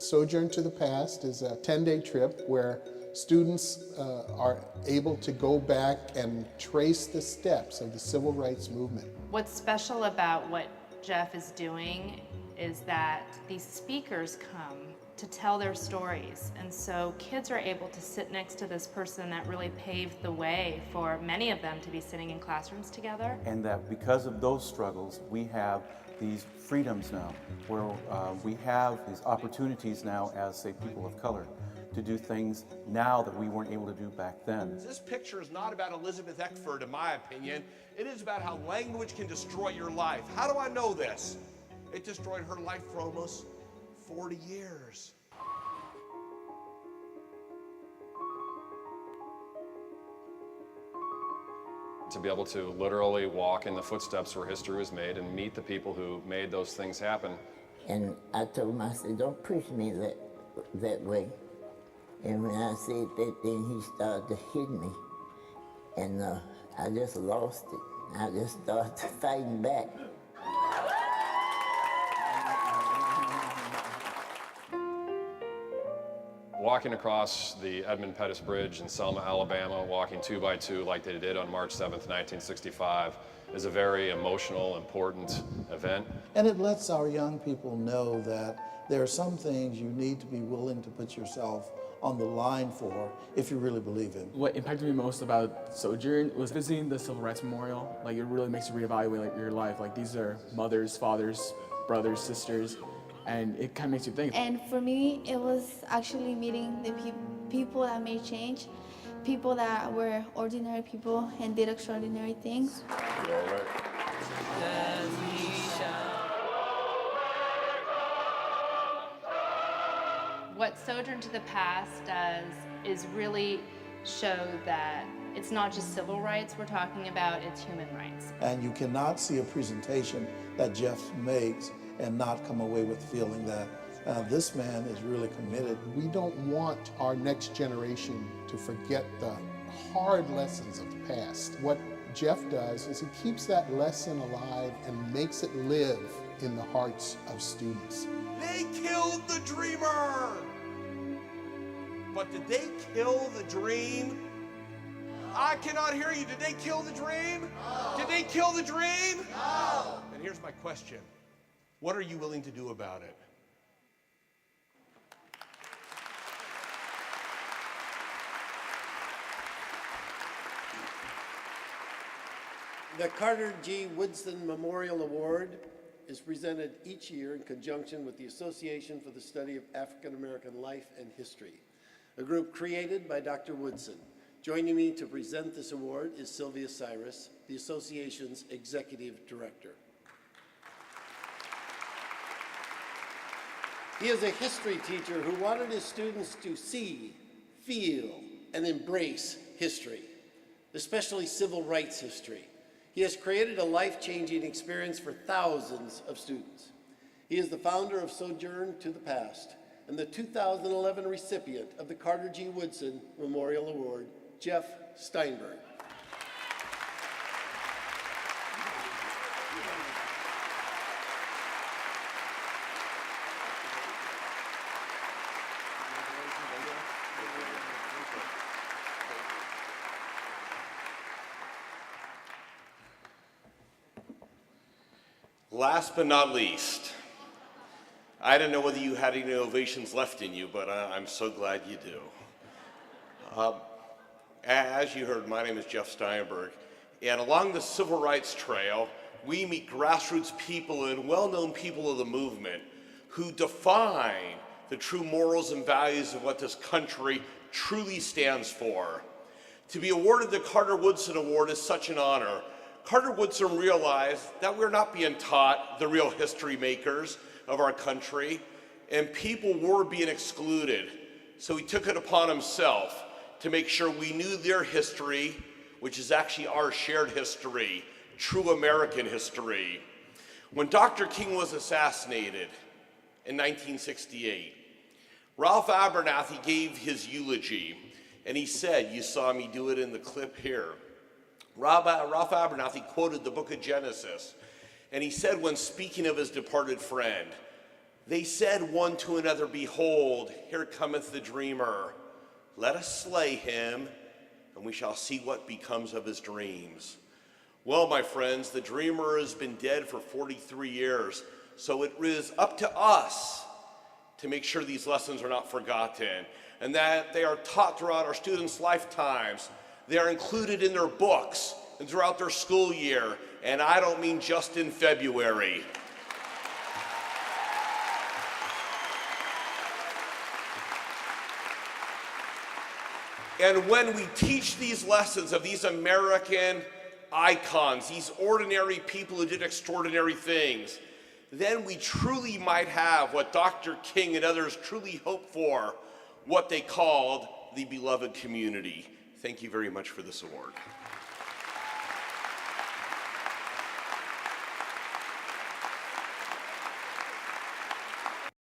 Sojourn to the Past is a 10-day trip where students are able to go back and trace the steps of the civil rights movement. What's special about what Jeff is doing is that these speakers come to tell their stories, and so kids are able to sit next to this person that really paved the way for many of them to be sitting in classrooms together. And that because of those struggles, we have these freedoms now, where we have these opportunities now as, say, people of color, to do things now that we weren't able to do back then. This picture is not about Elizabeth Eckford, in my opinion. It is about how language can destroy your life. How do I know this? It destroyed her life for almost 40 years. To be able to literally walk in the footsteps where history was made and meet the people who made those things happen. And I told him, I said, don't push me that way. And when I said that, then he started to hit me. And I just lost it. I just started fighting back. Walking across the Edmund Pettus Bridge in Selma, Alabama, walking 2 by 2 like they did on March 7th, 1965, is a very emotional, important event. And it lets our young people know that there are some things you need to be willing to put yourself on the line for if you really believe in. What impacted me most about Sojourn was visiting the Civil Rights Memorial. Like, it really makes you reevaluate your life. Like, these are mothers, fathers, brothers, sisters, and it kind of makes you think. And for me, it was actually meeting the people that made change, people that were ordinary people and did extraordinary things. What Sojourn to the Past does is really show that it's not just civil rights we're talking about, it's human rights. And you cannot see a presentation that Jeff makes and not come away with the feeling that this man is really committed. We don't want our next generation to forget the hard lessons of the past. What Jeff does is he keeps that lesson alive and makes it live in the hearts of students. They killed the dreamer! But did they kill the dream? I cannot hear you. Did they kill the dream? No. Did they kill the dream? No. And here's my question. What are you willing to do about it? The Carter G. Woodson Memorial Award is presented each year in conjunction with the Association for the Study of African American Life and History, a group created by Dr. Woodson. Joining me to present this award is Sylvia Cyrus, the association's executive director. He is a history teacher who wanted his students to see, feel, and embrace history, especially civil rights history. He has created a life-changing experience for thousands of students. He is the founder of Sojourn to the Past and the 2011 recipient of the Carter G. Woodson Memorial Award, Jeff Steinberg. Last but not least, I don't know whether you had any ovations left in you, but I'm so glad you do. As you heard, my name is Jeff Steinberg, and along the Civil Rights Trail, we meet grassroots people and well-known people of the movement who define the true morals and values of what this country truly stands for. To be awarded the Carter Woodson Award is such an honor. Carter Woodson realized that we're not being taught the real history makers of our country, and people were being excluded. So he took it upon himself to make sure we knew their history, which is actually our shared history, true American history. When Dr. King was assassinated in 1968, Ralph Abernathy gave his eulogy, and he said, you saw me do it in the clip here. Ralph Abernathy quoted the book of Genesis, and he said when speaking of his departed friend, They said one to another, behold, here cometh the dreamer. Let us slay him, and we shall see what becomes of his dreams. Well, my friends, the dreamer has been dead for 43 years, so it is up to us to make sure these lessons are not forgotten and that they are taught throughout our students' lifetimes. They are included in their books and throughout their school year, and I don't mean just in February. And when we teach these lessons of these American icons, these ordinary people who did extraordinary things, then we truly might have what Dr. King and others truly hoped for, what they called the beloved community. Thank you very much for this award.